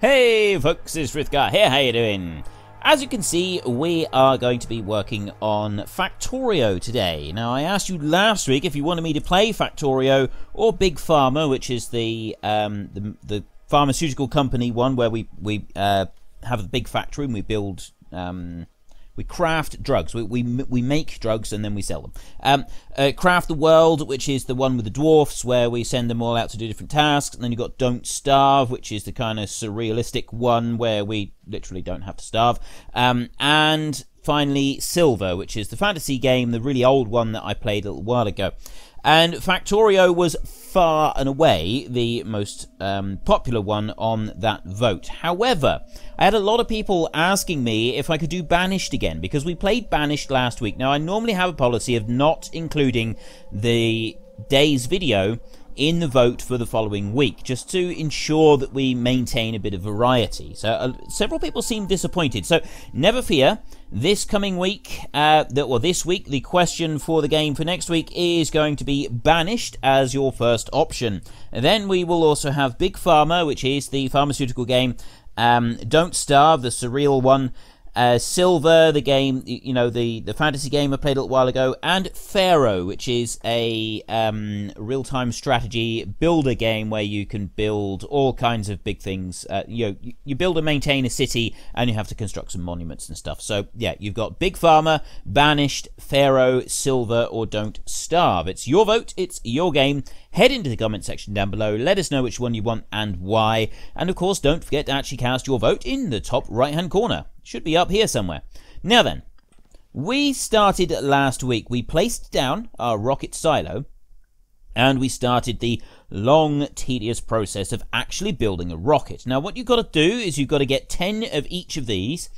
Hey folks, it's Frithgar here, how you doing? As you can see, we are going to be working on Factorio today. Now, I asked you last week if you wanted me to play Factorio or Big Pharma, which is the pharmaceutical company one where we have a big factory and we build... we craft drugs. We make drugs and then we sell them. Craft the World, which is the one with the dwarfs, where we send them all out to do different tasks. And then you've got Don't Starve, which is the kind of surrealistic one where we literally don't have to starve. And finally, Silver, which is the fantasy game, the really old one that I played a little while ago. And Factorio was far and away the most popular one on that vote. However, I had a lot of people asking me if I could do Banished again, because we played Banished last week. Now, I normally have a policy of not including the day's video in the vote for the following week, just to ensure that we maintain a bit of variety. So several people seem disappointed. So never fear, this coming week, this week, the question for the game for next week is going to be Banished as your first option. And then we will also have Big Pharma, which is the pharmaceutical game, Don't Starve, the surreal one, Silver, the game, you know, the fantasy game I played a little while ago, and Pharaoh, which is a real-time strategy builder game where you can build all kinds of big things. You build and maintain a city, and you have to construct some monuments and stuff. So, yeah, you've got Big Pharma, Banished, Pharaoh, Silver, or Don't Starve. It's your vote, it's your game. Head into the comment section down below, let us know which one you want and why. And, of course, don't forget to actually cast your vote in the top right-hand corner. Should be up here somewhere. Now then, we started last week. We placed down our rocket silo, and we started the long, tedious process of actually building a rocket. Now, what you've got to do is you've got to get 10 of each of these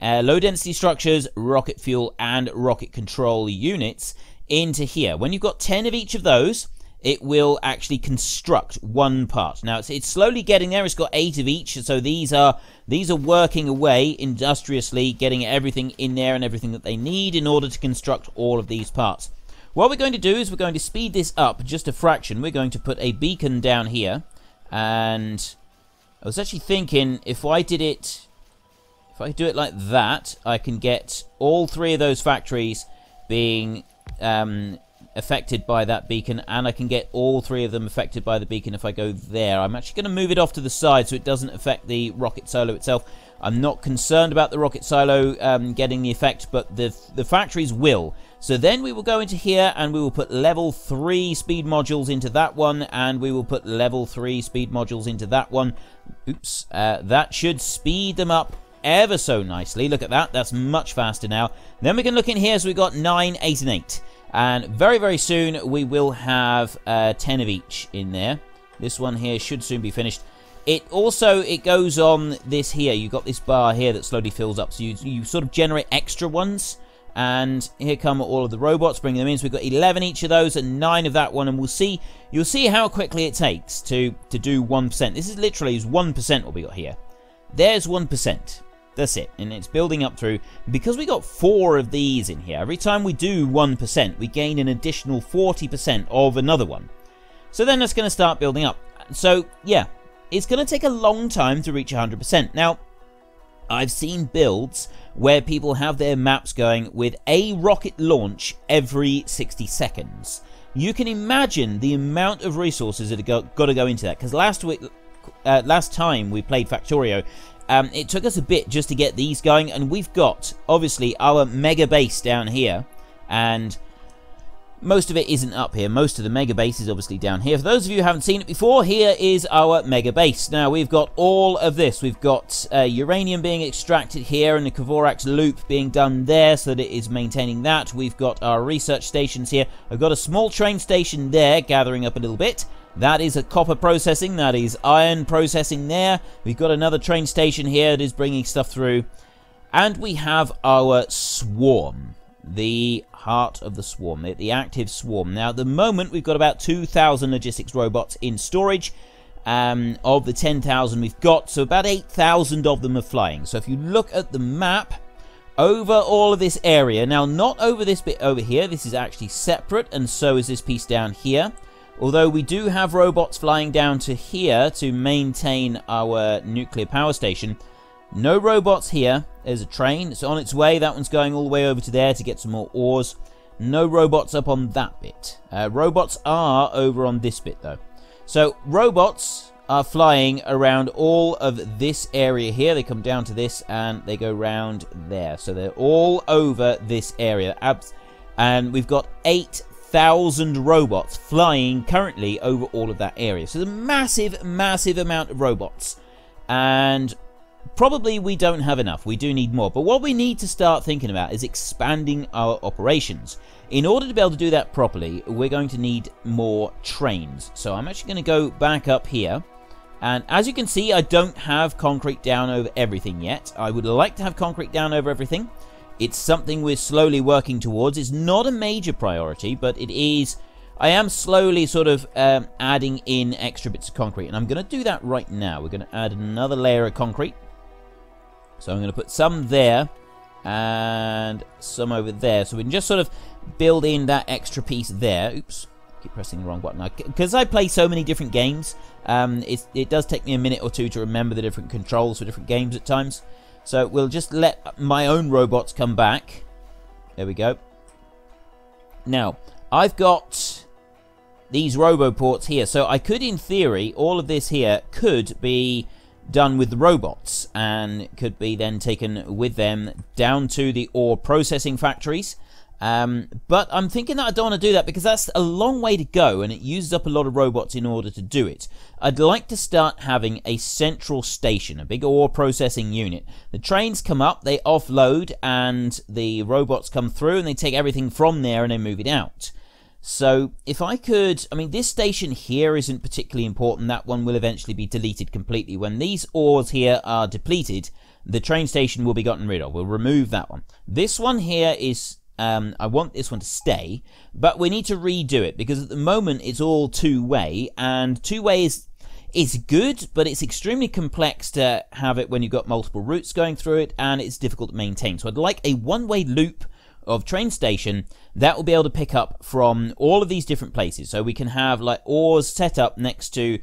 low-density structures, rocket fuel, and rocket control units into here. When you've got 10 of each of those, it will actually construct one part. Now, it's slowly getting there. It's got 8 of each, so these are working away industriously, getting everything in there and everything that they need in order to construct all of these parts. What we're going to do is we're going to speed this up just a fraction. We're going to put a beacon down here, and I was actually thinking if I do it like that, I can get all 3 of those factories being affected by that beacon, and I can get all 3 of them affected by the beacon if I go there. I'm actually going to move it off to the side so it doesn't affect the rocket silo itself. I'm not concerned about the rocket silo getting the effect, but the factories will. So then we will go into here and we will put level 3 speed modules into that one, and we will put level 3 speed modules into that one. Oops, that should speed them up ever so nicely. Look at that, that's much faster now. Then we can look in here, so we've got 9, 8, and 8. And very, very soon, we will have 10 of each in there. This one here should soon be finished. It goes on this here. You've got this bar here that slowly fills up. So you sort of generate extra ones. And here come all of the robots, bringing them in. So we've got 11 each of those and 9 of that one. And you'll see how quickly it takes to do 1%. This is literally 1% what we got here. There's 1%. That's it, and it's building up through. Because we got 4 of these in here, every time we do 1%, we gain an additional 40% of another one. So then it's going to start building up. So, yeah, it's going to take a long time to reach 100%. Now, I've seen builds where people have their maps going with a rocket launch every 60 seconds. You can imagine the amount of resources that have got to go into that. Because last time we played Factorio, it took us a bit just to get these going, and we've got, obviously, our mega base down here, and most of it isn't up here. Most of the mega base is obviously down here. For those of you who haven't seen it before, here is our mega base. Now, we've got all of this. We've got uranium being extracted here, and the Kavorak's loop being done there, so that it is maintaining that. We've got our research stations here. I've got a small train station there, gathering up a little bit. That is a copper processing, that is iron processing there. We've got another train station here that is bringing stuff through. And we have our swarm, the heart of the swarm, the active swarm. Now, at the moment, we've got about 2,000 logistics robots in storage. Of the 10,000 we've got, so about 8,000 of them are flying. So if you look at the map, over all of this area, now not over this bit over here, this is actually separate, and so is this piece down here. Although we do have robots flying down to here to maintain our nuclear power station. No robots here. There's a train. It's on its way. That one's going all the way over to there to get some more ores. No robots up on that bit. Robots are over on this bit, though. So, robots are flying around all of this area here. They come down to this, and they go round there. So, they're all over this area. And we've got 8,000 robots flying currently over all of that area. So, there's a massive, massive amount of robots. And probably we don't have enough. We do need more. But what we need to start thinking about is expanding our operations. In order to be able to do that properly, we're going to need more trains. So I'm actually going to go back up here. And as you can see, I don't have concrete down over everything yet. I would like to have concrete down over everything. It's something we're slowly working towards. It's not a major priority, but it is. I am slowly sort of adding in extra bits of concrete. And I'm going to do that right now. We're going to add another layer of concrete. So I'm going to put some there and some over there. So we can just sort of build in that extra piece there. Oops, keep pressing the wrong button. Because I play so many different games, it does take me a minute or two to remember the different controls for different games at times. So we'll just let my own robots come back. There we go. Now, I've got these roboports here. So I could, in theory, all of this here could be done with the robots and could be then taken with them down to the ore processing factories. But I'm thinking that I don't want to do that because that's a long way to go and it uses up a lot of robots in order to do it. I'd like to start having a central station, a big ore processing unit. The trains come up, they offload, and the robots come through and they take everything from there and they move it out. So if I could, I mean, this station here isn't particularly important. That one will eventually be deleted completely. When these ores here are depleted, the train station will be gotten rid of. We'll remove that one. This one here is, I want this one to stay, but we need to redo it because at the moment it's all two-way, and two-way is good, but it's extremely complex to have it when you've got multiple routes going through it, and it's difficult to maintain. So I'd like a one-way loop of train station that will be able to pick up from all of these different places. So we can have like ores set up next to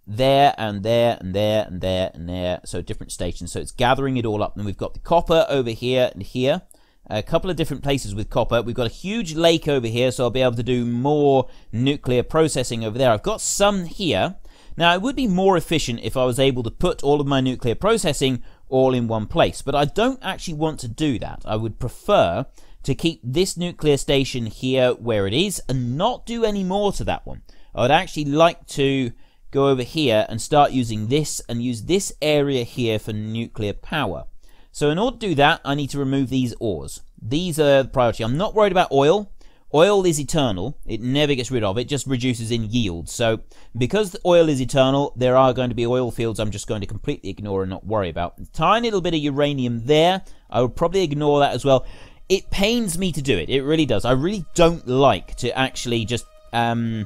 there and there and there and there and there. So different stations. So it's gathering it all up. And we've got the copper over here and here. A couple of different places with copper. We've got a huge lake over here, so I'll be able to do more nuclear processing over there. I've got some here. Now, it would be more efficient if I was able to put all of my nuclear processing all in one place, but I don't actually want to do that. I would prefer to keep this nuclear station here where it is and not do any more to that one. I would actually like to go over here and start using this and use this area here for nuclear power. So in order to do that, I need to remove these ores. These are the priority. I'm not worried about oil. Oil is eternal. It never gets rid of. It just reduces in yield. So because the oil is eternal, there are going to be oil fields I'm just going to completely ignore and not worry about. A tiny little bit of uranium there. I would probably ignore that as well. It pains me to do it. It really does. I really don't like to actually just go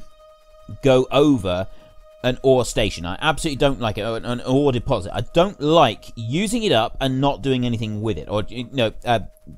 over an ore station. I absolutely don't like it. An ore deposit. I don't like using it up and not doing anything with it, or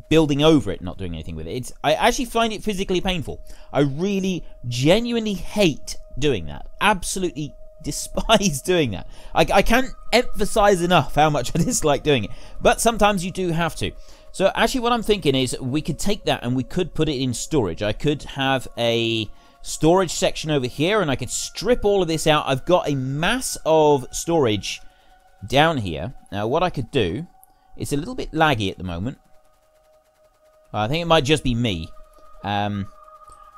building over it, not doing anything with it. I actually find it physically painful. I really, genuinely hate doing that. Absolutely despise doing that. I can't emphasize enough how much I dislike doing it. But sometimes you do have to. So actually what I'm thinking is we could take that and we could put it in storage. I could have a storage section over here and I could strip all of this out. I've got a mass of storage down here. Now what I could do, it's a little bit laggy at the moment. I think it might just be me.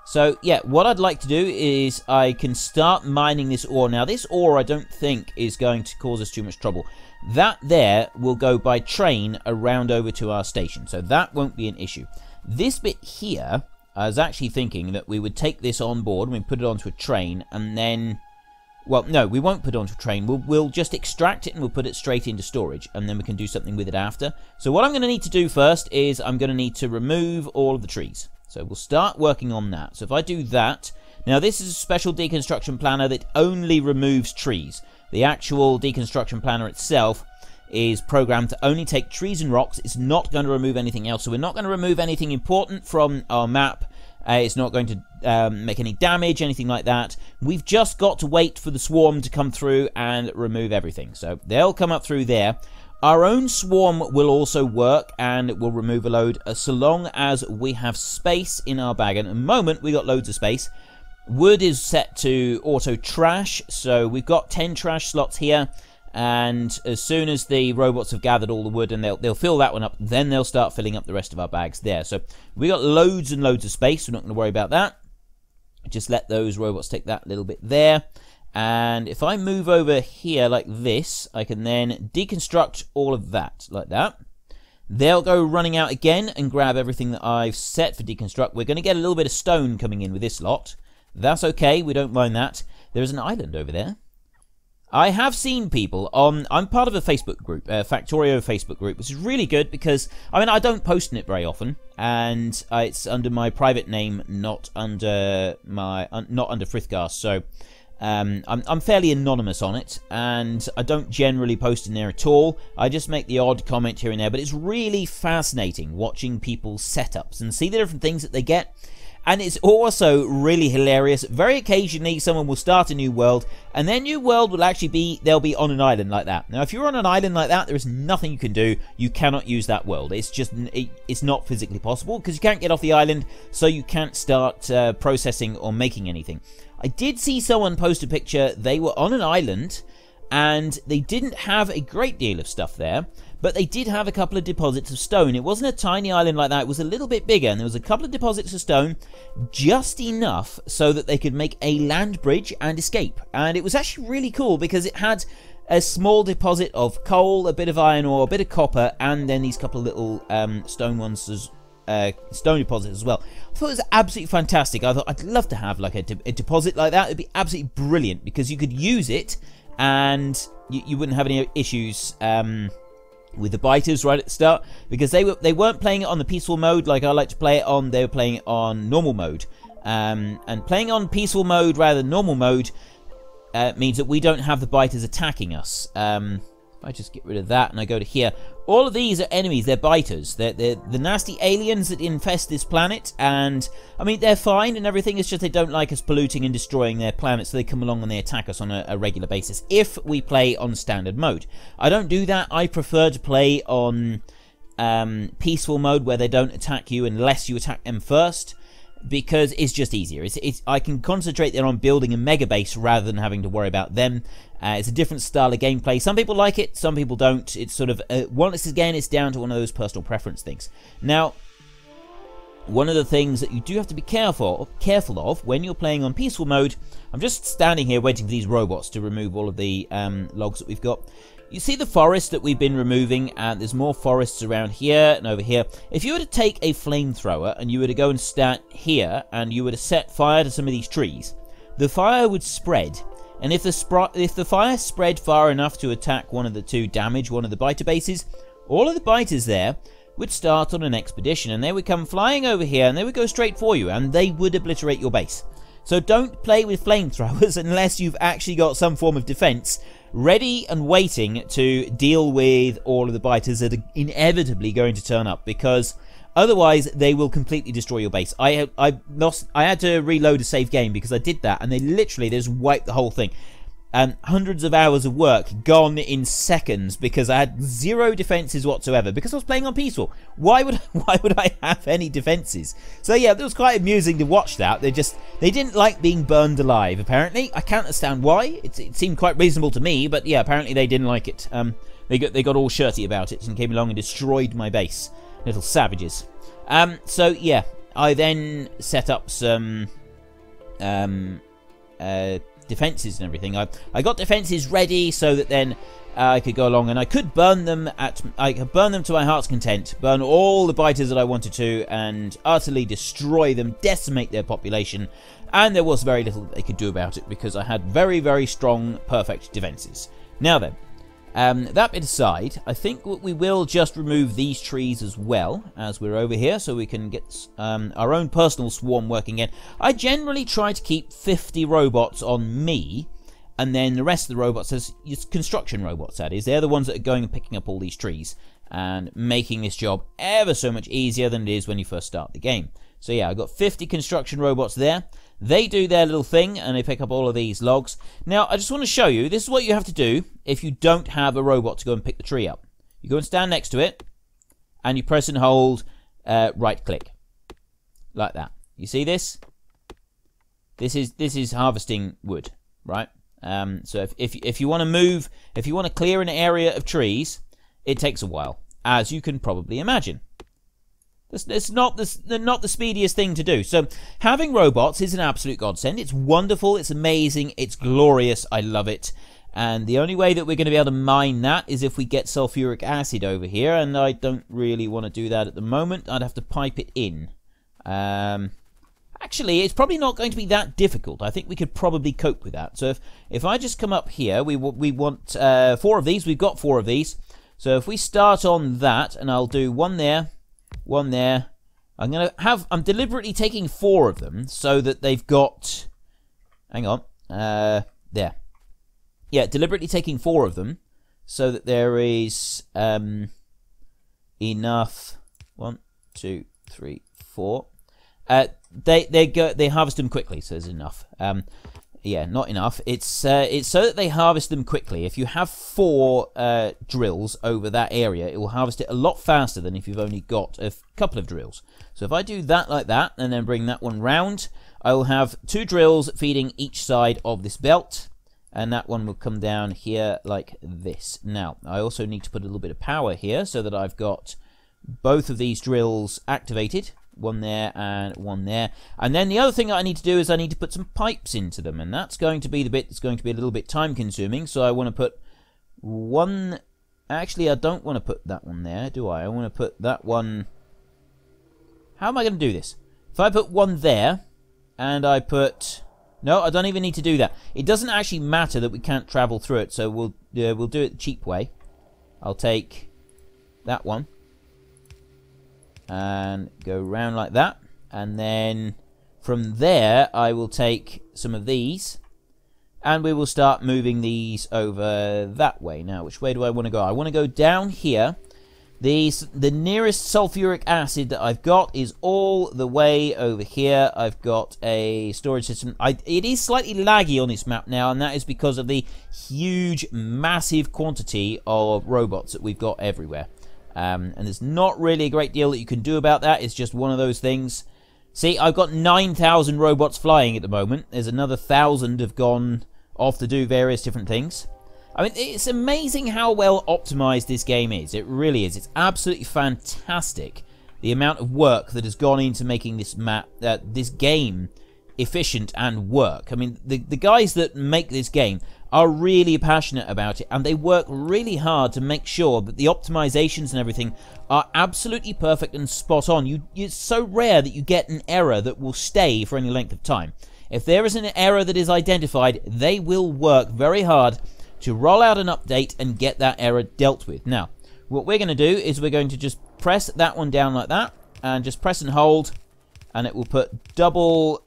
So yeah, what I'd like to do is I can start mining this ore. Now this ore I don't think is going to cause us too much trouble. That there will go by train around over to our station, so that won't be an issue. This bit here, I was actually thinking that we would take this on board and we put it onto a train and then, well, no, we won't put it onto a train. We'll just extract it and we'll put it straight into storage and then we can do something with it after. So what I'm going to need to do first is I'm going to need to remove all of the trees. So we'll start working on that. So if I do that, now this is a special deconstruction planner that only removes trees. The actual deconstruction planner itself is programmed to only take trees and rocks. It's not going to remove anything else. So we're not going to remove anything important from our map. It's not going to make any damage, anything like that. We've just got to wait for the swarm to come through and remove everything. So they'll come up through there. Our own swarm will also work, and it will remove a load so long as we have space in our bag. And at the moment, we got loads of space. Wood is set to auto trash, so we've got 10 trash slots here. And as soon as the robots have gathered all the wood and they'll fill that one up, then they'll start filling up the rest of our bags there. So we got loads and loads of space. We're not going to worry about that. Just let those robots take that little bit there. And if I move over here like this, I can then deconstruct all of that like that. They'll go running out again and grab everything that I've set for deconstruct. We're going to get a little bit of stone coming in with this lot. That's okay. We don't mind that. There's an island over there. I have seen people on... I'm part of a Facebook group, Factorio Facebook group, which is really good because, I mean, I don't post in it very often, and it's under my private name, not under Frithcast, so I'm fairly anonymous on it, and I don't generally post in there at all. I just make the odd comment here and there, but it's really fascinating watching people's setups and see the different things that they get. And it's also really hilarious. Very occasionally, someone will start a new world, and their new world will actually be, they'll be on an island like that. Now, if you're on an island like that, there is nothing you can do. You cannot use that world. It's just, it's not physically possible, because you can't get off the island, so you can't start processing or making anything. I did see someone post a picture. They were on an island, and they didn't have a great deal of stuff there, but they did have a couple of deposits of stone. It wasn't a tiny island like that. It was a little bit bigger, and there was a couple of deposits of stone, just enough so that they could make a land bridge and escape. And it was actually really cool because it had a small deposit of coal, a bit of iron ore, a bit of copper, and then these couple of little stone ones stone deposits as well. I thought it was absolutely fantastic. I thought I'd love to have like a deposit like that. It'd be absolutely brilliant because you could use it and you wouldn't have any issues with the biters right at the start, because they weren't playing it on the peaceful mode like I like to play it on. They were playing it on normal mode, and playing on peaceful mode rather than normal mode means that we don't have the biters attacking us. If I just get rid of that and I go to here, all of these are enemies. They're biters. They're the nasty aliens that infest this planet, and I mean they're fine and everything. It's just they don't like us polluting and destroying their planet, so they come along and they attack us on a regular basis if we play on standard mode. I don't do that. I prefer to play on peaceful mode where they don't attack you unless you attack them first, because it's just easier. I can concentrate there on building a mega base rather than having to worry about them. It's a different style of gameplay. Some people like it, some people don't. It's sort of once again, it's down to one of those personal preference things. Now, one of the things that you do have to be careful of when you're playing on peaceful mode. I'm just standing here waiting for these robots to remove all of the logs that we've got. You see the forest that we've been removing, and there's more forests around here and over here. If you were to take a flamethrower and you were to go and stand here and you were to set fire to some of these trees, the fire would spread. And if the fire spread far enough to attack one of the two, damage one of the biter bases, all of the biters there would start on an expedition, and they would come flying over here and they would go straight for you, and they would obliterate your base. So don't play with flamethrowers unless you've actually got some form of defense ready and waiting to deal with all of the biters that are inevitably going to turn up, because otherwise they will completely destroy your base. I had to reload a save game because I did that, and they just wiped the whole thing. Hundreds of hours of work gone in seconds because I had zero defenses whatsoever because I was playing on peaceful. Why would I have any defenses? So yeah, it was quite amusing to watch that. They didn't like being burned alive, apparently. I can't understand why. It seemed quite reasonable to me, but yeah, apparently they didn't like it. They got all shirty about it and came along and destroyed my base. Little savages. So yeah, I then set up some defenses and everything. I got defenses ready so that then I could go along and I could burn them to my heart's content, burn all the biters that I wanted to, and utterly destroy them, decimate their population, and there was very little that they could do about it because I had very, very strong, perfect defenses. Now then, that bit aside, I think we will just remove these trees as well as we're over here, so we can get our own personal swarm working again. I generally try to keep 50 robots on me, and then the rest of the robots as construction robots, that is. They're the ones that are going and picking up all these trees and making this job ever so much easier than it is when you first start the game. So yeah, I've got 50 construction robots there. They do their little thing, and they pick up all of these logs. Now, I just want to show you, this is what you have to do if you don't have a robot to go and pick the tree up. You go and stand next to it, and you press and hold right-click. Like that. You see this? This is harvesting wood, right? So if you want to move, if you want to clear an area of trees, it takes a while, as you can probably imagine. It's not the speediest thing to do. So having robots is an absolute godsend. It's wonderful, it's amazing, it's glorious, I love it. And the only way that we're going to be able to mine that is if we get sulfuric acid over here, and I don't really want to do that at the moment. I'd have to pipe it in. Actually, it's probably not going to be that difficult. I think we could probably cope with that. So if I just come up here, we want 4 of these. We've got 4 of these. So if we start on that, and I'll do 1 there, 1 there. I'm deliberately taking 4 of them so that they've got, hang on, there. Yeah, deliberately taking 4 of them so that there is enough. 1, 2, 3, 4. They harvest them quickly, so there's enough. Yeah, not enough. It's so that they harvest them quickly. If you have 4 drills over that area, it will harvest it a lot faster than if you've only got a couple of drills. So if I do that like that, and then bring that one round, I will have 2 drills feeding each side of this belt, and that one will come down here like this. Now, I also need to put a little bit of power here so that I've got both of these drills activated. 1 there and 1 there. And then the other thing I need to do is I need to put some pipes into them, and that's going to be the bit that's going to be a little bit time consuming. So I want to put 1. Actually, I don't want to put that one there, do I? I want to put that one. How am I going to do this? If I put 1 there, and I put, no, I don't even need to do that. It doesn't actually matter that we can't travel through it, so we'll do it the cheap way. I'll take that one and go round like that, and then from there I will take some of these, and we will start moving these over that way. Now, which way do I want to go? I want to go down here. The nearest sulfuric acid that I've got is all the way over here. I've got a storage system. It is slightly laggy on this map now, and that is because of the huge, massive quantity of robots that we've got everywhere. And there's not really a great deal that you can do about that. It's just one of those things. See, I've got 9,000 robots flying at the moment. There's another 1,000 have gone off to do various different things. I mean, it's amazing how well optimized this game is. It really is. It's absolutely fantastic, the amount of work that has gone into making this map, this game efficient and work. I mean, the guys that make this game are really passionate about it, and they work really hard to make sure that the optimizations and everything are absolutely perfect and spot on. It's so rare that you get an error that will stay for any length of time. If there is an error that is identified, they will work very hard to roll out an update and get that error dealt with. Now, what we're going to do is we're going to just press that one down like that, and just press and hold, and it will put double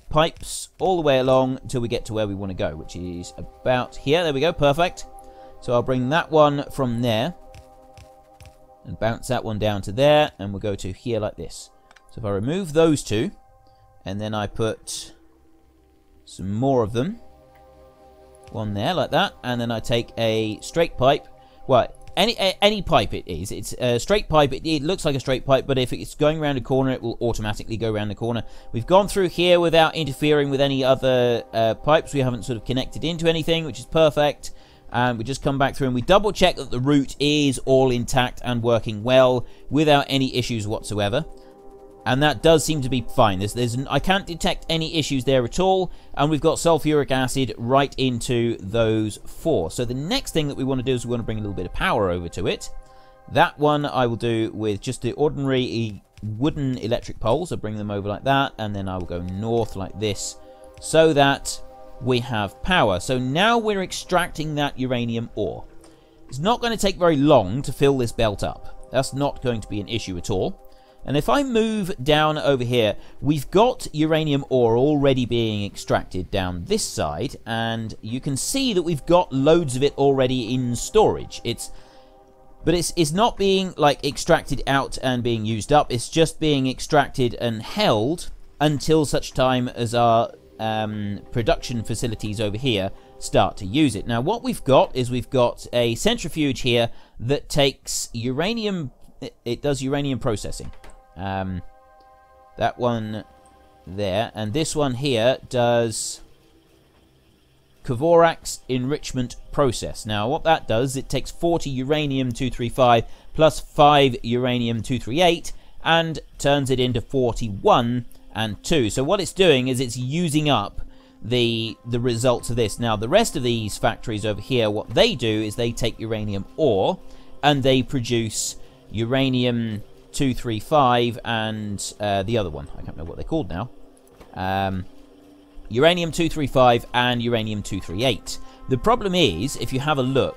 pipes all the way along until we get to where we want to go, which is about here. There we go, perfect. So I'll bring that one from there and bounce that one down to there, and we'll go to here like this. So if I remove those 2, and then I put some more of them, 1 there like that, and then I take a straight pipe. Well, any pipe it is. It's a straight pipe. It looks like a straight pipe, but if it's going around a corner, it will automatically go around the corner. We've gone through here without interfering with any other pipes. We haven't sort of connected into anything, which is perfect. And we just come back through and we double check that the route is all intact and working well without any issues whatsoever. And that does seem to be fine. I can't detect any issues there at all. And we've got sulfuric acid right into those 4. So the next thing that we want to do is we want to bring a little bit of power over to it. That one I will do with just the ordinary wooden electric poles. I'll bring them over like that. And then I will go north like this so that we have power. So now we're extracting that uranium ore. It's not going to take very long to fill this belt up. That's not going to be an issue at all. And if I move down over here, we've got uranium ore already being extracted down this side, and you can see that we've got loads of it already in storage. But it's not being like extracted out and being used up. It's just being extracted and held until such time as our production facilities over here start to use it. Now what we've got is we've got a centrifuge here that takes uranium. It does uranium processing. That one there, and this one here does Dvorak's enrichment process. Now what that does, it takes 40 uranium-235 plus 5 uranium-238 and turns it into 41 and 2. So what it's doing is it's using up the results of this. Now the rest of these factories over here, what they do is they take uranium ore and they produce uranium-235 and the other one, I can't remember what they're called now. Uranium-235 and uranium-238. The problem is, if you have a look,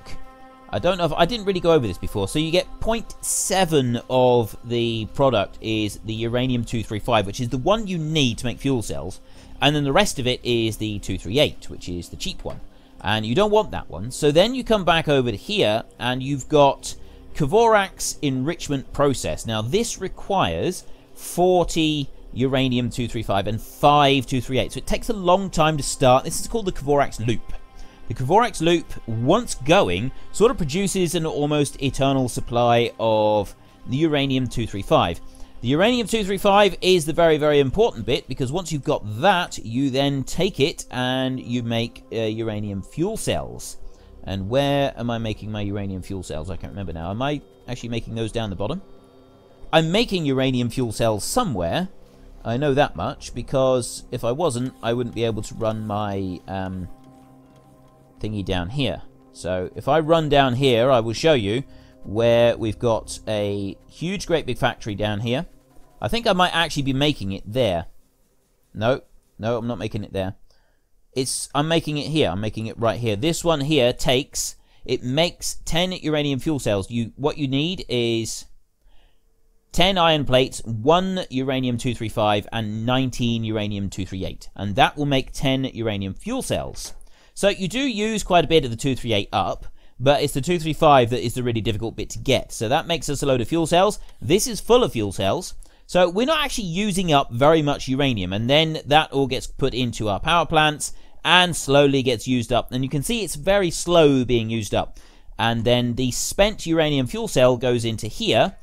I don't know if I didn't really go over this before. So you get 0.7 of the product is the uranium-235, which is the one you need to make fuel cells, and then the rest of it is the 238, which is the cheap one, and you don't want that one. So then you come back over to here, and you've got Dvorak's enrichment process. Now this requires 40 uranium-235 and 5 238, so it takes a long time to start. This is called the Dvorak's loop. The Dvorak's loop, once going, sort of produces an almost eternal supply of the uranium-235. The uranium-235 is the very, very important bit, because once you've got that, you then take it and you make uranium fuel cells. And where am I making my uranium fuel cells? I can't remember now. Am I actually making those down the bottom? I'm making uranium fuel cells somewhere. I know that much, because if I wasn't, I wouldn't be able to run my thingy down here. So if I run down here, I will show you where we've got a huge, great big factory down here. I think I might actually be making it there. No, I'm not making it there. I'm making it here. I'm making it right here. This one here makes 10 uranium fuel cells. What you need is 10 iron plates, 1 uranium-235, and 19 uranium-238. And that will make 10 uranium fuel cells. So you do use quite a bit of the 238 up, but it's the 235 that is the really difficult bit to get. So that makes us a load of fuel cells. This is full of fuel cells. So we're not actually using up very much uranium, and then that all gets put into our power plants and slowly gets used up. And you can see it's very slow being used up. And then the spent uranium fuel cell goes into here.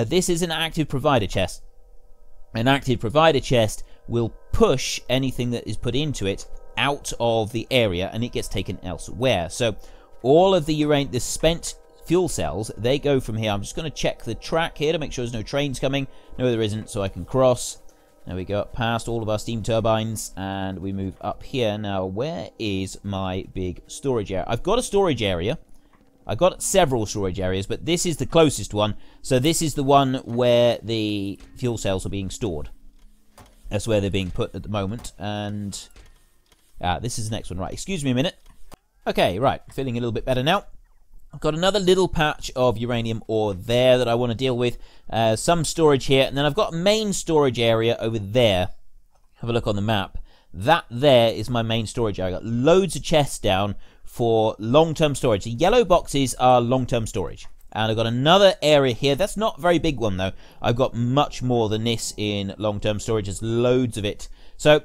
This is an active provider chest. An active provider chest will push anything that is put into it out of the area, and it gets taken elsewhere. So all of the spent fuel cells, they go from here. I'm just going to check the track here to make sure there's no trains coming. No, there isn't, so I can cross. Now we go up past all of our steam turbines, and we move up here. Now, where is my big storage area? I've got a storage area. I've got several storage areas, but this is the closest one. So this is the one where the fuel cells are being stored. That's where they're being put at the moment. And this is the next one. Right, excuse me a minute. Okay, right, feeling a little bit better now. I've got another little patch of uranium ore there that I want to deal with. Some storage here, and then I've got a main storage area over there. Have a look on the map. That there is my main storage area. I've got loads of chests down for long-term storage. The yellow boxes are long-term storage. And I've got another area here. That's not a very big one, though. I've got much more than this in long-term storage. There's loads of it. So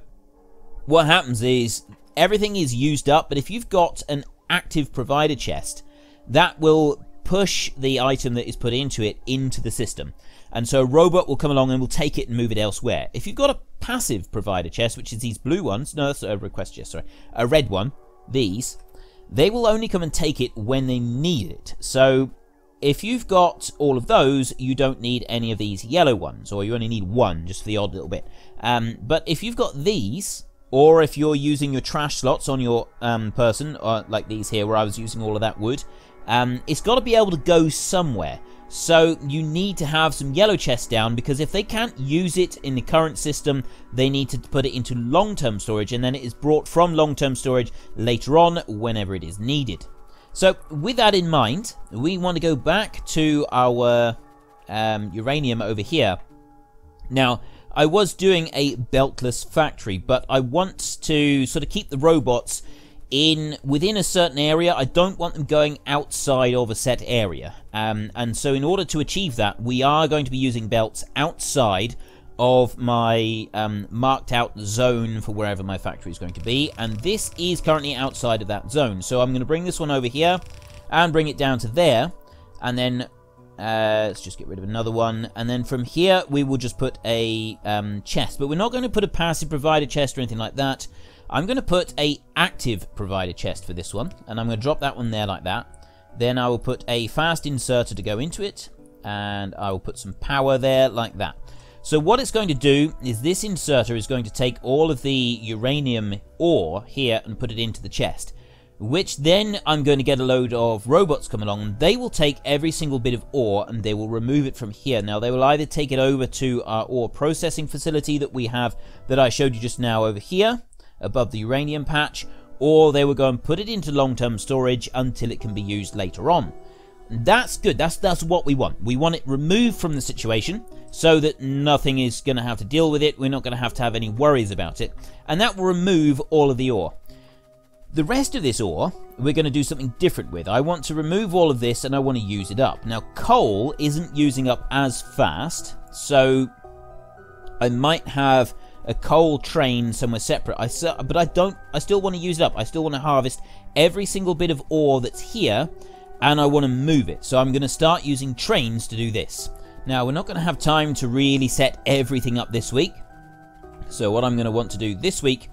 what happens is everything is used up, but if you've got an active provider chest, that will push the item that is put into it into the system. And so a robot will come along and will take it and move it elsewhere. If you've got a passive provider chest, which is these blue ones, no, that's a request chest, sorry, a red one, these, they will only come and take it when they need it. So if you've got all of those, you don't need any of these yellow ones, or you only need one, just for the odd little bit. But if you've got these, or if you're using your trash slots on your person, like these here where I was using all of that wood, it's got to be able to go somewhere. So you need to have some yellow chests down, because if they can't use it in the current system, they need to put it into long-term storage, and then it is brought from long-term storage later on whenever it is needed. So with that in mind, we want to go back to our uranium over here. Now, I was doing a beltless factory, but I want to sort of keep the robots within a certain area. I don't want them going outside of a set area. And so in order to achieve that, we are going to be using belts outside of my marked out zone for wherever my factory is going to be. And this is currently outside of that zone. So I'm going to bring this one over here and bring it down to there. And then let's just get rid of another one. And then from here, we will just put a chest. But we're not going to put a passive provider chest or anything like that. I'm going to put a active provider chest for this one, and I'm going to drop that one there like that. Then I will put a fast inserter to go into it, and I will put some power there like that. So what it's going to do is this inserter is going to take all of the uranium ore here and put it into the chest, which then I'm going to get a load of robots come along, and they will take every single bit of ore and they will remove it from here. Now they will either take it over to our ore processing facility that we have, that I showed you just now over here above the uranium patch, or they will go and put it into long-term storage until it can be used later on. That's good. That's what we want. We want it removed from the situation so that nothing is going to have to deal with it. We're not going to have any worries about it, and that will remove all of the ore. The rest of this ore we're going to do something different with. I want to remove all of this and I want to use it up. Now coal isn't using up as fast, so I might have a coal train somewhere separate. But I still want to use it up. I still want to harvest every single bit of ore that's here, and I want to move it. So I'm going to start using trains to do this. Now we're not going to have time to really set everything up this week. So what I'm going to want to do this week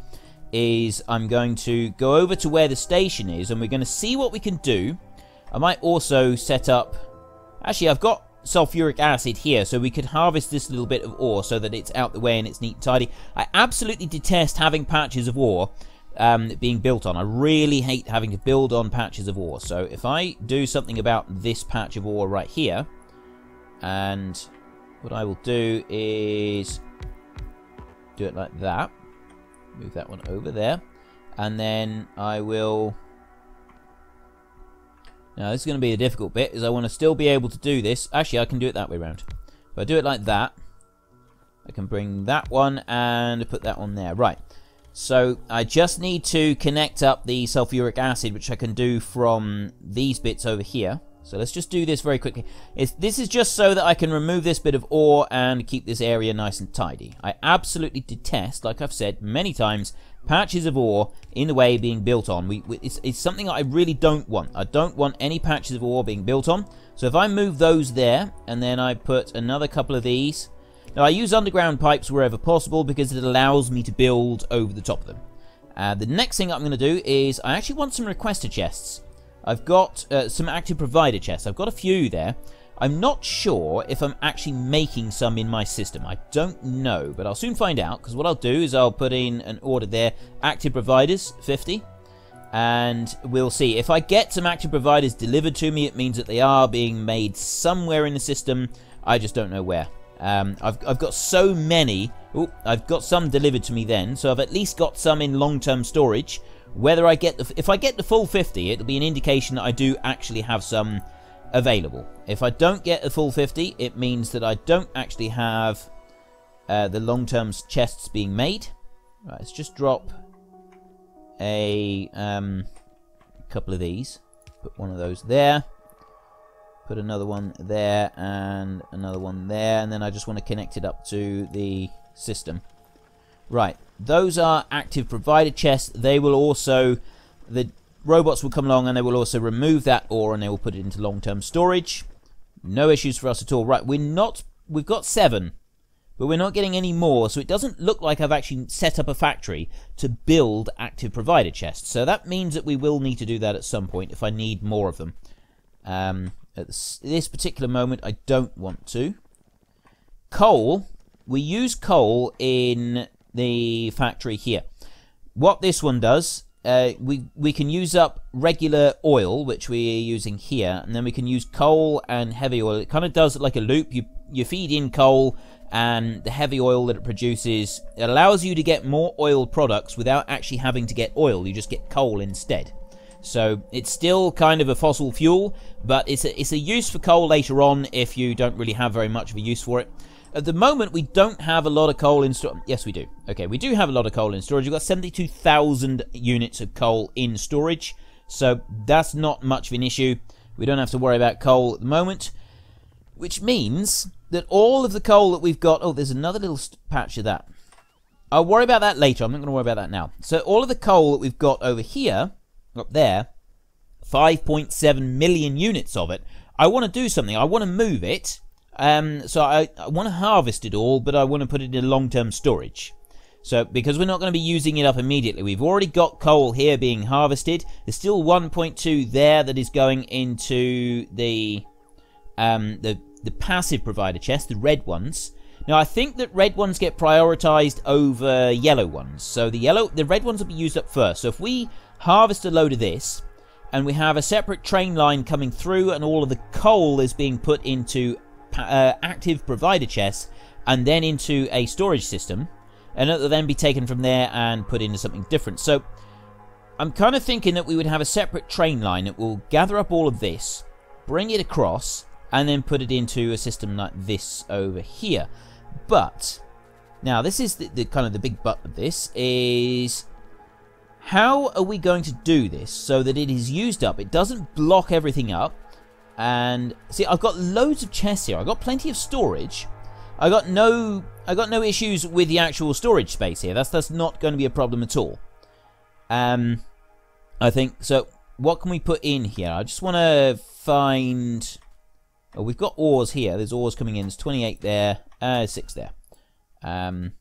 is I'm going to go over to where the station is, and we're going to see what we can do. I might also set up, actually I've got sulfuric acid here, so we could harvest this little bit of ore so that it's out the way and it's neat and tidy. I absolutely detest having patches of ore being built on. I really hate having to build on patches of ore. So if I do something about this patch of ore right here, and what I will do is do it like that, move that one over there, and then I will... Now this is going to be a difficult bit, is I want to still be able to do this. Actually, I can do it that way around. If I do it like that, I can bring that one and put that one there. Right. So I just need to connect up the sulfuric acid, which I can do from these bits over here. So let's just do this very quickly. This is just so that I can remove this bit of ore and keep this area nice and tidy. I absolutely detest, like I've said many times, patches of ore in the way being built on. It's something I really don't want. I don't want any patches of ore being built on. So if I move those there, and then I put another couple of these. Now I use underground pipes wherever possible because it allows me to build over the top of them. The next thing I'm going to do is I actually want some requester chests. I've got some active provider chests. I've got a few there. I'm not sure if I'm actually making some in my system. I don't know, but I'll soon find out, because what I'll do is I'll put in an order there. Active providers, 50. And we'll see. If I get some active providers delivered to me, it means that they are being made somewhere in the system. I just don't know where. I've got so many. Oh, I've got some delivered to me then, so I've at least got some in long-term storage. Whether I get if I get the full 50, it'll be an indication that I do actually have some available. If I don't get the full 50, it means that I don't actually have the long-term chests being made. Right, let's just drop a couple of these. Put one of those there. Put another one there and another one there, and then I just want to connect it up to the system. Right, those are active provider chests. They will also, the robots will come along and they will also remove that ore and they will put it into long-term storage. No issues for us at all. Right, we've got 7, but we're not getting any more, so it doesn't look like I've actually set up a factory to build active provider chests. So that means that we will need to do that at some point if I need more of them. At this particular moment, I don't want to. Coal, we use coal in the factory here. What this one does, we can use up regular oil, which we're using here, and then we can use coal and heavy oil. It kind of does it like a loop. You feed in coal, and the heavy oil that it produces, it allows you to get more oil products without actually having to get oil. You just get coal instead. So it's still kind of a fossil fuel, but it's a use for coal later on if you don't really have very much of a use for it. At the moment, we don't have a lot of coal in storage. Yes, we do. Okay, we do have a lot of coal in storage. We've got 72,000 units of coal in storage. So that's not much of an issue. We don't have to worry about coal at the moment. Which means that all of the coal that we've got... Oh, there's another little patch of that. I'll worry about that later. I'm not going to worry about that now. So all of the coal that we've got over here, up there, 5.7 million units of it. I want to do something. I want to move it. So I want to harvest it all, but I want to put it in long-term storage. So, because we're not going to be using it up immediately. We've already got coal here being harvested. There's still 1.2 there that is going into the passive provider chest, the red ones. Now, I think that red ones get prioritized over yellow ones. So the red ones will be used up first. So if we harvest a load of this, and we have a separate train line coming through, and all of the coal is being put into active provider chests and then into a storage system, and it will then be taken from there and put into something different. So I'm kind of thinking that we would have a separate train line that will gather up all of this, bring it across, and then put it into a system like this over here. But now this is the kind of the big but of this is, how are we going to do this so that it is used up? It doesn't block everything up. And see, I've got loads of chests here. I've got plenty of storage. I got no issues with the actual storage space here. That's not going to be a problem at all. I think so. What can we put in here? I just want to find. Oh, we've got ores here. There's ores coming in. There's 28 there. 6 there. Right,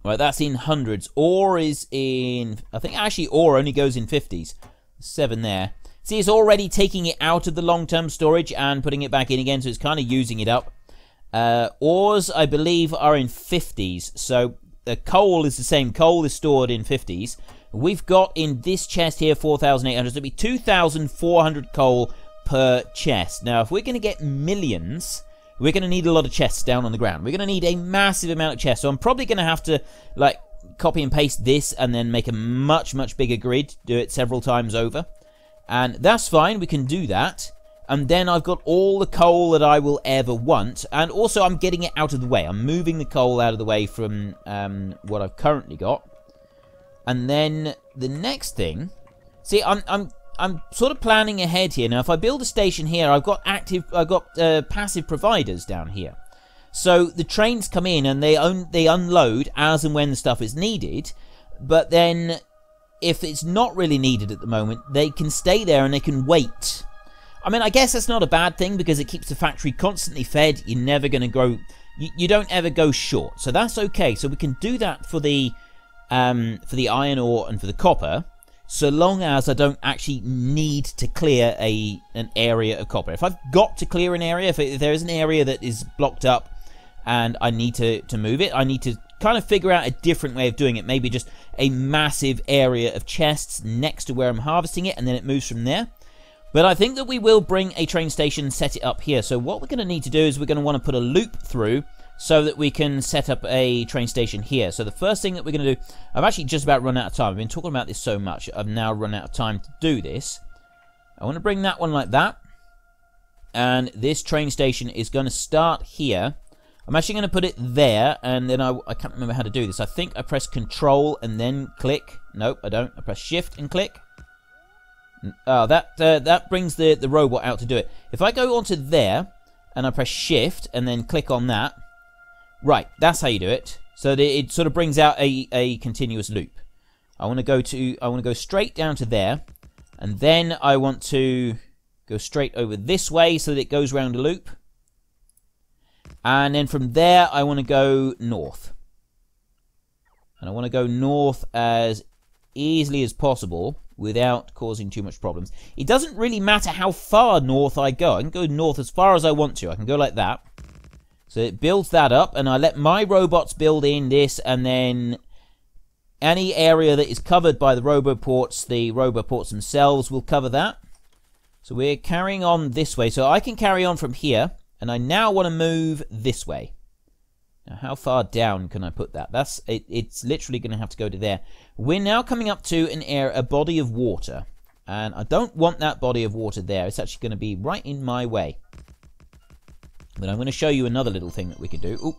that's in hundreds. Ore is in. I think actually ore only goes in 50s. 7 there. See, it's already taking it out of the long-term storage and putting it back in again, so it's kind of using it up. Ores, I believe, are in 50s, so coal is the same. Coal is stored in 50s. We've got in this chest here 4,800, so it'll be 2,400 coal per chest. Now, if we're going to get millions, we're going to need a lot of chests down on the ground. We're going to need a massive amount of chests, so I'm probably going to have to, like, copy and paste this and then make a much, much bigger grid, do it several times over. And that's fine, we can do that. And then I've got all the coal that I will ever want. And also I'm getting it out of the way. I'm moving the coal out of the way from what I've currently got. And then the next thing... See, I'm sort of planning ahead here. Now, if I build a station here, I've got passive providers down here. So the trains come in and they unload as and when the stuff is needed. But then... if it's not really needed at the moment, they can stay there and they can wait. I mean, I guess that's not a bad thing because it keeps the factory constantly fed. You're never going to grow... You don't ever go short. So that's okay. So we can do that for the iron ore and for the copper, so long as I don't actually need to clear an area of copper. If I've got to clear an area, if there is an area that is blocked up and I need to move it, I need to kind of figure out a different way of doing it. Maybe just a massive area of chests next to where I'm harvesting it, and then it moves from there. But I think that we will bring a train station, set it up here. So what we're going to need to do is we're going to want to put a loop through so that we can set up a train station here. So the first thing that we're going to do... I've actually just about run out of time. I've been talking about this so much, I've now run out of time to do this. I want to bring that one like that. And this train station is going to start here. I'm actually going to put it there, and then I can't remember how to do this. I think I press Control and then click. Nope, I don't. I press Shift and click. Oh, that brings the robot out to do it. If I go onto there, and I press Shift and then click on that, right, that's how you do it. So that it sort of brings out a continuous loop. I want to go straight down to there, and then I want to go straight over this way so that it goes round a loop. And then from there, I want to go north. And I want to go north as easily as possible without causing too much problems. It doesn't really matter how far north I go. I can go north as far as I want to. I can go like that. So it builds that up, and I let my robots build in this, and then any area that is covered by the roboports themselves will cover that. So we're carrying on this way. So I can carry on from here. And I now want to move this way. Now, how far down can I put that? It's literally going to have to go to there. We're now coming up to a body of water. And I don't want that body of water there. It's actually going to be right in my way. But I'm going to show you another little thing that we could do. Oop.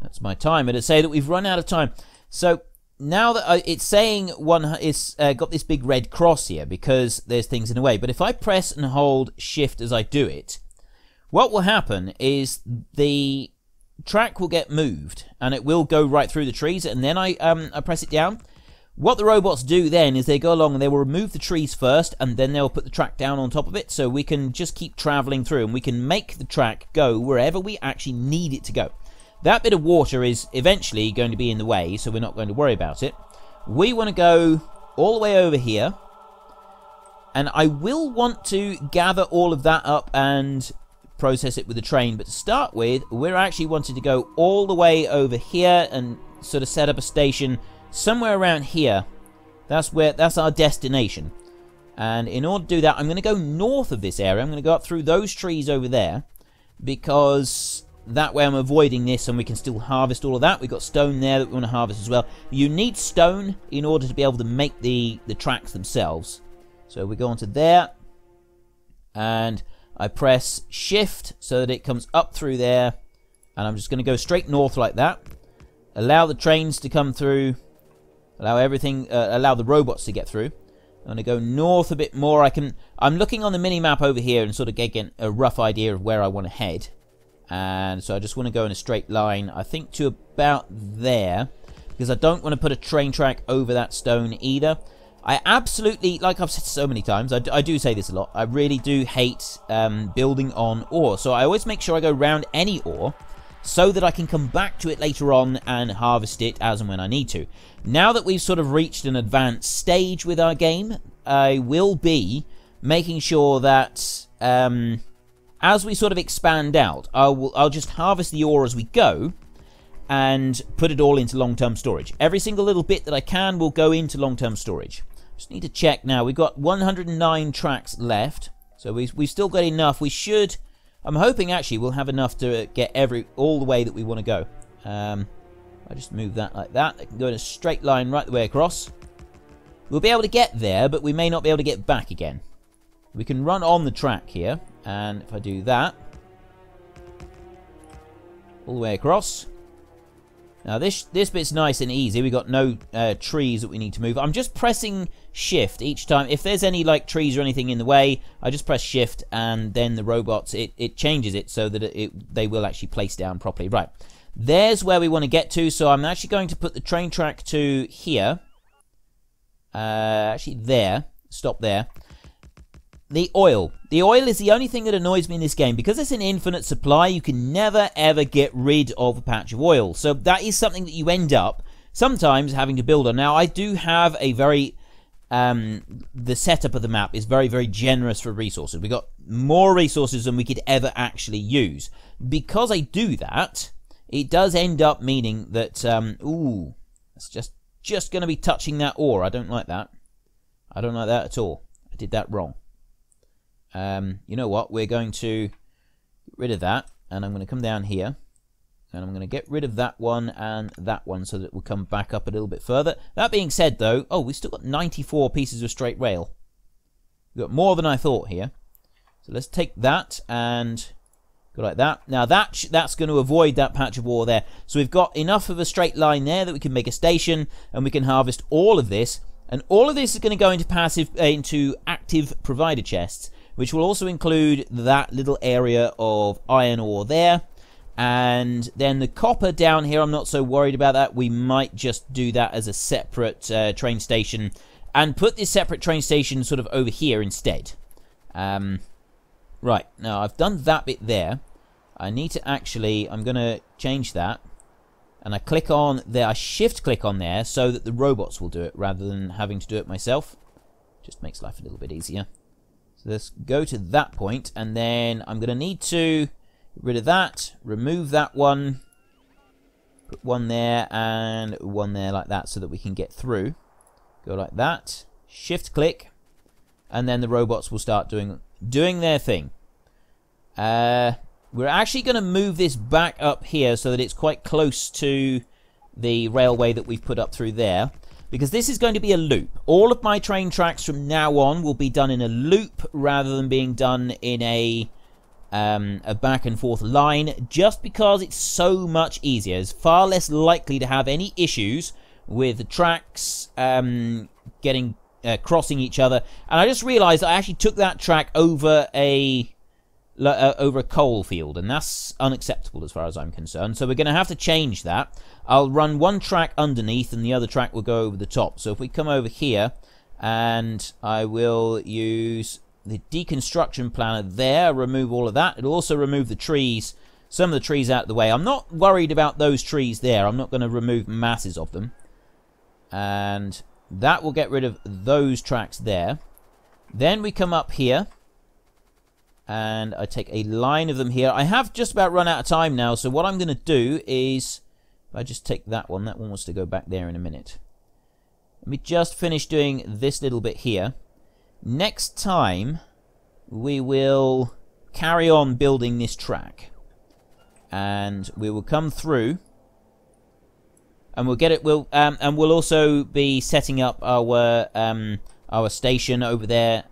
That's my timer to say that we've run out of time. So now that it's saying it's got this big red cross here because there's things in the way. But if I press and hold shift as I do it, what will happen is the track will get moved and it will go right through the trees, and then I press it down. What the robots do then is they go along and they will remove the trees first, and then they'll put the track down on top of it, so we can just keep traveling through and we can make the track go wherever we actually need it to go. That bit of water is eventually going to be in the way, so we're not going to worry about it. We want to go all the way over here, and I will want to gather all of that up and process it with the train, but to start with, we're actually wanting to go all the way over here and sort of set up a station somewhere around here. That's our destination. And in order to do that, I'm going to go north of this area. I'm going to go up through those trees over there, because that way I'm avoiding this and we can still harvest all of that. We've got stone there that we want to harvest as well. You need stone in order to be able to make the tracks themselves. So we go onto there, and I press shift so that it comes up through there, and I'm just going to go straight north like that. Allow the trains to come through. Allow everything, allow the robots to get through. I'm going to go north a bit more. I'm looking on the mini-map over here and sort of getting a rough idea of where I want to head. And so I just want to go in a straight line, I think to about there, because I don't want to put a train track over that stone either. I absolutely, like I've said so many times, I do say this a lot, I really do hate building on ore. So I always make sure I go around any ore, so that I can come back to it later on and harvest it as and when I need to. Now that we've sort of reached an advanced stage with our game, I will be making sure that as we sort of expand out, I'll just harvest the ore as we go and put it all into long-term storage. Every single little bit that I can will go into long-term storage. Just need to check now. We've got 109 tracks left, so we've still got enough. We should... I'm hoping actually we'll have enough to get all the way that we want to go. I just move that like that. It can go in a straight line right the way across. We'll be able to get there, but we may not be able to get back again. We can run on the track here, and if I do that, all the way across. Now this bit's nice and easy. We've got no trees that we need to move. I'm just pressing shift each time. If there's any like trees or anything in the way, I just press shift, and then the robots, it changes it so that they will actually place down properly. Right, there's where we want to get to. So I'm actually going to put the train track to here. Actually there, stop there. The oil. The oil is the only thing that annoys me in this game. Because it's an infinite supply, you can never ever get rid of a patch of oil. So that is something that you end up sometimes having to build on. Now, I do have a very... the setup of the map is very, very generous for resources. We've got more resources than we could ever actually use. Because I do that, it does end up meaning that... ooh, it's just going to be touching that ore. I don't like that. I don't like that at all. I did that wrong. You know what, we're going to get rid of that, and I'm going to come down here, and I'm going to get rid of that one and that one so that it will come back up a little bit further. That being said though, oh, we've still got 94 pieces of straight rail. We've got more than I thought here. So let's take that and go like that. Now that's going to avoid that patch of ore there. So we've got enough of a straight line there that we can make a station, and we can harvest all of this, and all of this is going to go into active provider chests, which will also include that little area of iron ore there. And then the copper down here, I'm not so worried about that. We might just do that as a separate train station, and put this separate train station sort of over here instead. Right, now I've done that bit there. I need to actually, I'm going to change that. And I click on there, I shift click on there so that the robots will do it rather than having to do it myself. Just makes life a little bit easier. So let's go to that point, and then I'm going to need to get rid of that, remove that one, put one there and one there like that so that we can get through. Go like that, shift click, and then the robots will start doing their thing. We're actually going to move this back up here so that it's quite close to the railway that we've put up through there, because this is going to be a loop. All of my train tracks from now on will be done in a loop rather than being done in a a back and forth line, just because it's so much easier. It's far less likely to have any issues with the tracks crossing each other. And I just realized I actually took that track over a coal field, and that's unacceptable as far as I'm concerned. So we're going to have to change that. I'll run one track underneath and the other track will go over the top. So if we come over here, and I will use the deconstruction planner there, remove all of that. It'll also remove the trees, some of the trees out of the way. I'm not worried about those trees there. I'm not going to remove masses of them. And that will get rid of those tracks there. Then we come up here, and I take a line of them here. I have just about run out of time now, so what I'm going to do is, if I just take that one wants to go back there in a minute. Let me just finish doing this little bit here. Next time, we will carry on building this track. And we will come through, and we'll get it. And we'll also be setting up our station over there,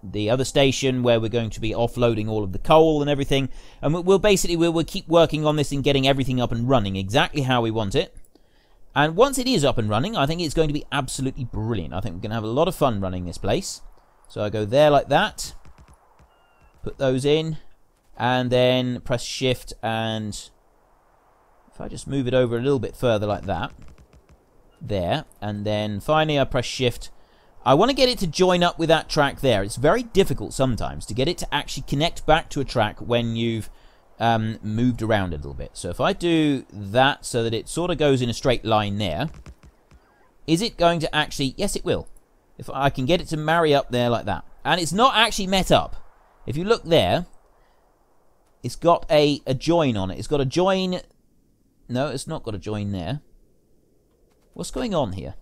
the other station where we're going to be offloading all of the coal and everything. And we'll keep working on this and getting everything up and running exactly how we want it. And once it is up and running, I think it's going to be absolutely brilliant. I think we're going to have a lot of fun running this place. So I go there like that, put those in, and then press shift, and if I just move it over a little bit further like that, there, and then finally I press shift. I want to get it to join up with that track there. It's very difficult sometimes to get it to actually connect back to a track when you've moved around a little bit. So if I do that so that it sort of goes in a straight line there, is it going to actually... Yes, it will. If I can get it to marry up there like that. And it's not actually met up. If you look there, it's got a join on it. It's got a join... No, it's not got a join there. What's going on here?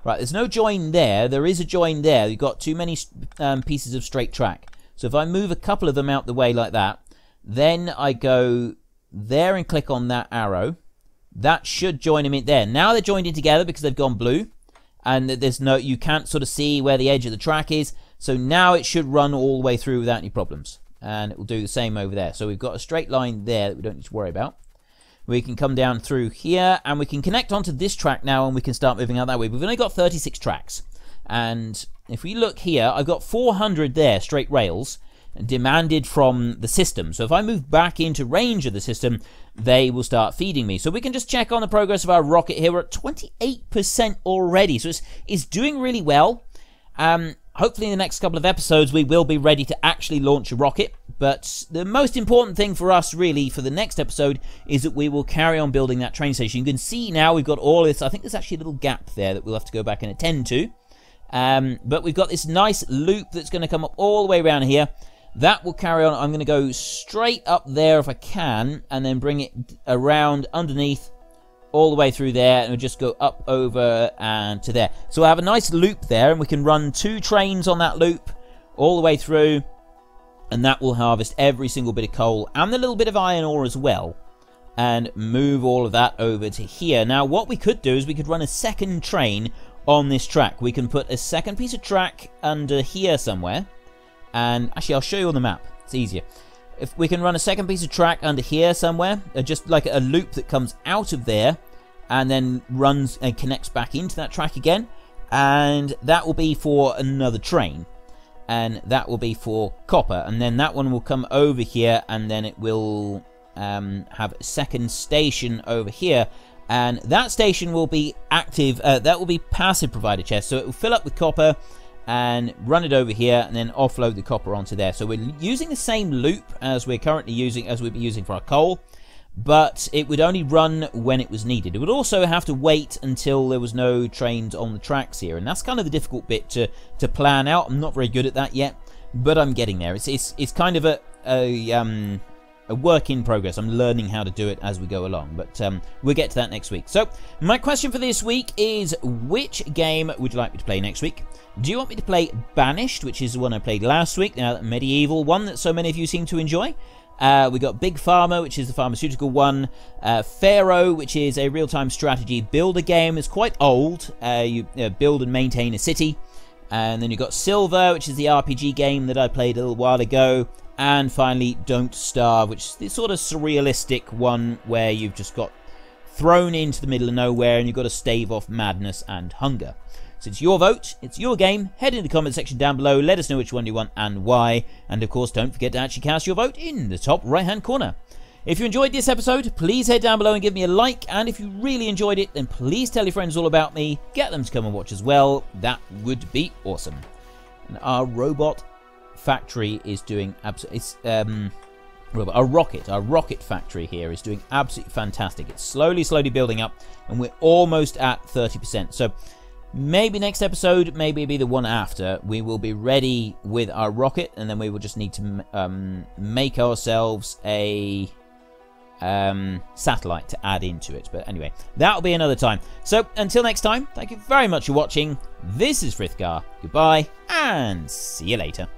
Right, there's no join there. There is a join there. You've got too many pieces of straight track. So if I move a couple of them out the way like that, then I go there and click on that arrow. That should join them in there. Now they're joined in together because they've gone blue. And there's no, you can't sort of see where the edge of the track is. So now it should run all the way through without any problems. And it will do the same over there. So we've got a straight line there that we don't need to worry about. We can come down through here, and we can connect onto this track now, and we can start moving out that way. We've only got 36 tracks. And if we look here, I've got 400 there, straight rails, demanded from the system. So if I move back into range of the system, they will start feeding me. So we can just check on the progress of our rocket here. We're at 28% already, so it's doing really well. Hopefully in the next couple of episodes we will be ready to actually launch a rocket. But the most important thing for us really for the next episode is that we will carry on building that train station. You can see now we've got all this. I think there's actually a little gap there that we'll have to go back and attend to. But we've got this nice loop that's going to come up all the way around here. That will carry on. I'm going to go straight up there if I can, and then bring it around underneath all the way through there, and we'll just go up over and to there. So we'll have a nice loop there, and we can run 2 trains on that loop all the way through, and that will harvest every single bit of coal and a little bit of iron ore as well, and move all of that over to here. Now what we could do is we could run a second train on this track. We can put a second piece of track under here somewhere, and actually I'll show you on the map, it's easier. If we can run a second piece of track under here somewhere, just like a loop that comes out of there and then runs and connects back into that track again, and that will be for another train, and that will be for copper, and then that one will come over here, and then it will have a second station over here, and that station will be active. That will be passive provider chest, so it will fill up with copper and run it over here, and then offload the copper onto there. So we're using the same loop as we're currently using, as we'd be using for our coal, but it would only run when it was needed. It would also have to wait until there was no trains on the tracks here, and that's kind of the difficult bit to plan out. I'm not very good at that yet, but I'm getting there. It's kind of a work in progress. I'm learning how to do it as we go along, but we'll get to that next week. So my question for this week is, which game would you like me to play next week? Do you want me to play Banished, which is the one I played last week, now that medieval one that so many of you seem to enjoy? We got Big Pharma, which is the pharmaceutical one. Pharaoh, which is a real-time strategy builder game. It's quite old. You build and maintain a city. And then you've got Silver, which is the RPG game that I played a little while ago. And finally, Don't Starve, which is this sort of surrealistic one where you've just got thrown into the middle of nowhere and you've got to stave off madness and hunger. So it's your vote, it's your game. Head in the comment section down below, let us know which one you want and why. And of course, don't forget to actually cast your vote in the top right hand corner. If you enjoyed this episode, please head down below and give me a like. And if you really enjoyed it, then please tell your friends all about me. Get them to come and watch as well. That would be awesome. And our robot factory is doing absolutely... Our rocket factory here is doing absolutely fantastic. It's slowly building up, and we're almost at 30%. So maybe next episode, maybe it'll be the one after, we will be ready with our rocket, and then we will just need to make ourselves a satellite to add into it. But anyway, that'll be another time. So until next time, thank you very much for watching. This is Frithgar. Goodbye, and see you later.